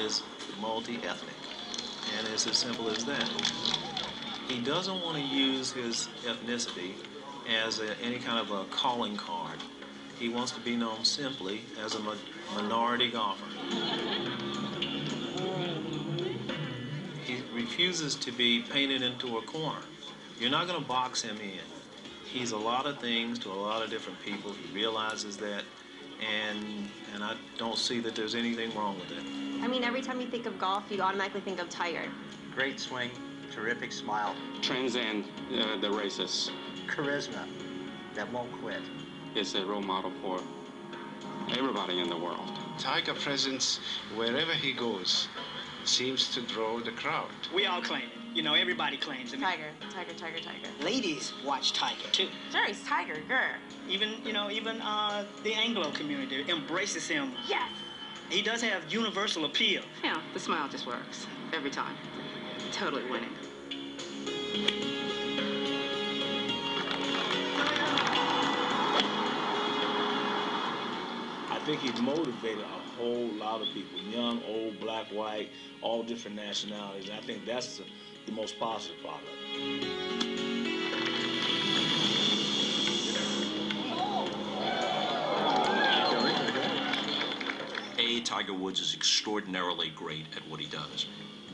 is multi-ethnic, and it's as simple as that. He doesn't want to use his ethnicity as any kind of a calling card. He wants to be known simply as a minority golfer. He refuses to be painted into a corner. You're not going to box him in. He's a lot of things to a lot of different people. He realizes that, and I don't see that there's anything wrong with it. I mean, every time you think of golf, you automatically think of Tiger. Great swing, terrific smile. Transcend the races. Charisma that won't quit. Is a role model for everybody in the world. Tiger presence wherever he goes seems to draw the crowd. We all claim it. You know, everybody claims it. Tiger, Tiger, Tiger, Tiger. Ladies watch Tiger, too. Sure, he's Tiger, girl. Even the Anglo community embraces him. Yes. He does have universal appeal. Yeah, the smile just works. Every time. Totally winning. I think he motivated a whole lot of people, young, old, black, white, all different nationalities. I think that's the most positive part of it. A, Tiger Woods is extraordinarily great at what he does.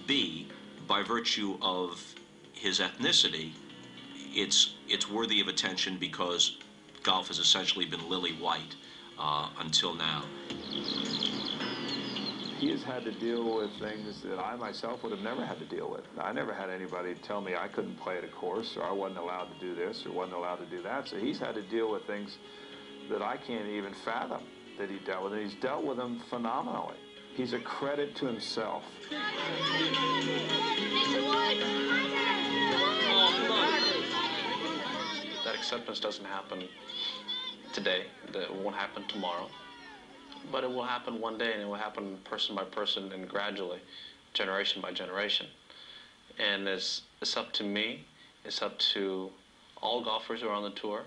B, by virtue of his ethnicity, it's worthy of attention because golf has essentially been lily white until now. He has had to deal with things that I myself would have never had to deal with. I never had anybody tell me I couldn't play at a course, or I wasn't allowed to do this, or wasn't allowed to do that. So he's had to deal with things that I can't even fathom that he dealt with, and he's dealt with them phenomenally. He's a credit to himself. That acceptance doesn't happen today. It won't happen tomorrow. But it will happen one day, and it will happen person by person and gradually, generation by generation. And it's up to me, it's up to all golfers who are on the tour,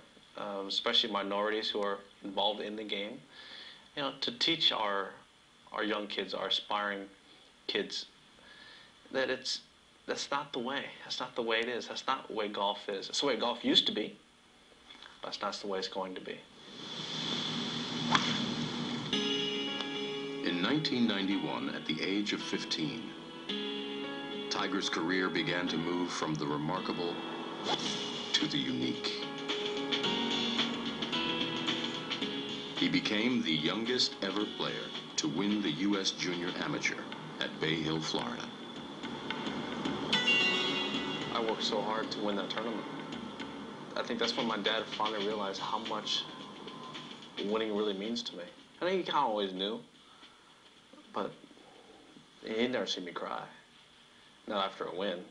especially minorities who are involved in the game, you know, to teach our young kids, our aspiring kids, that that's not the way. That's not the way it is. That's not the way golf is. It's the way golf used to be, but that's not the way it's going to be. In 1991, at the age of 15, Tiger's career began to move from the remarkable to the unique. He became the youngest ever player to win the U.S. Junior Amateur at Bay Hill, Florida. I worked so hard to win that tournament. I think that's when my dad finally realized how much winning really means to me. I think he kind of always knew, but he'd never seen me cry. Not after a win.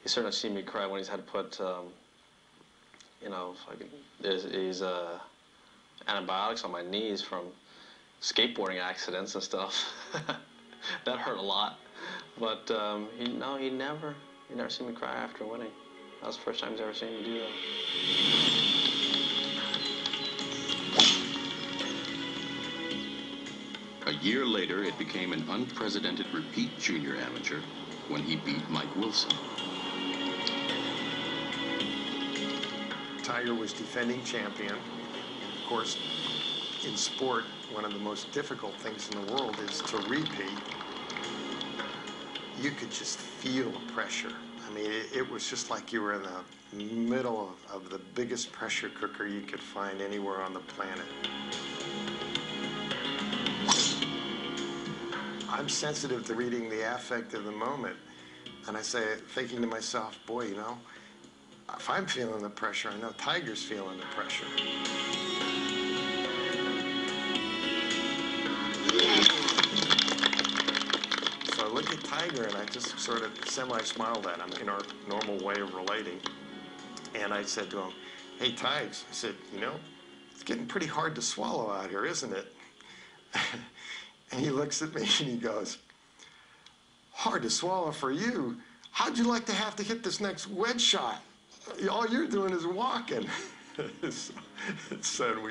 He's certainly seen me cry when he's had to put, you know, these antibiotics on my knees from skateboarding accidents and stuff. That hurt a lot. But he never seen me cry after winning. That was the first time he's ever seen me do that. A year later, it became an unprecedented repeat junior amateur when he beat Mike Wilson. Tiger was defending champion. And of course, in sport, one of the most difficult things in the world is to repeat. You could just feel the pressure. I mean, it was just like you were in the middle of the biggest pressure cooker you could find anywhere on the planet. I'm sensitive to reading the affect of the moment. And I say, thinking to myself, boy, you know, if I'm feeling the pressure, I know Tiger's feeling the pressure. So I look at Tiger and I just sort of semi-smiled at him in our normal way of relating. And I said to him, hey, Tigers, I said, you know, it's getting pretty hard to swallow out here, isn't it? And he looks at me and he goes, hard to swallow for you? How'd you like to have to hit this next wedge shot? All you're doing is walking. So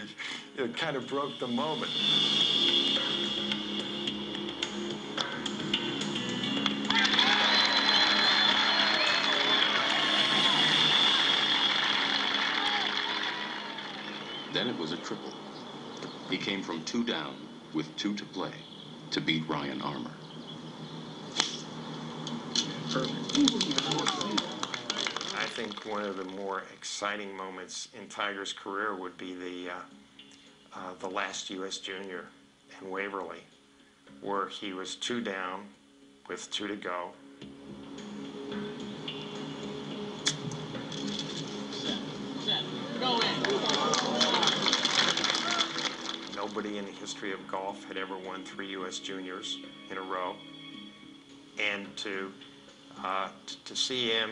it kind of broke the moment. was a triple. He came from 2 down with 2 to play to beat Ryan Armour. I think one of the more exciting moments in Tiger's career would be the last U.S. Junior in Waverly, where he was 2 down with 2 to go. Nobody in the history of golf had ever won 3 U.S. Juniors in a row, and to see him,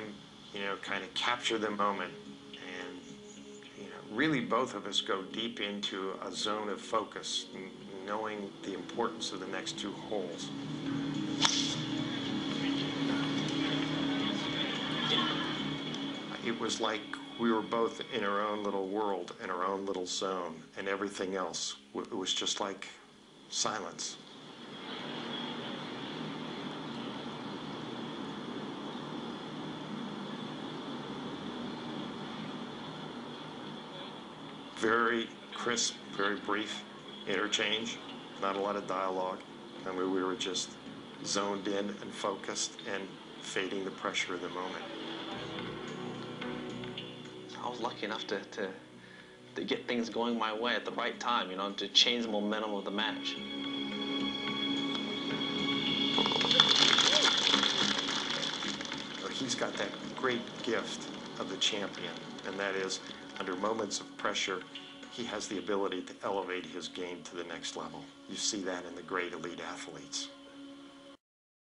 you know, kind of capture the moment, and you know, really both of us go deep into a zone of focus, knowing the importance of the next 2 holes. It was like we were both in our own little world, in our own little zone, and everything else, it was just like silence. Very crisp, very brief interchange, not a lot of dialogue. I mean, we were just zoned in and focused and fading the pressure of the moment. I was lucky enough to get things going my way at the right time, you know, to change the momentum of the match. He's got that great gift of the champion, and that is, under moments of pressure, he has the ability to elevate his game to the next level. You see that in the great elite athletes.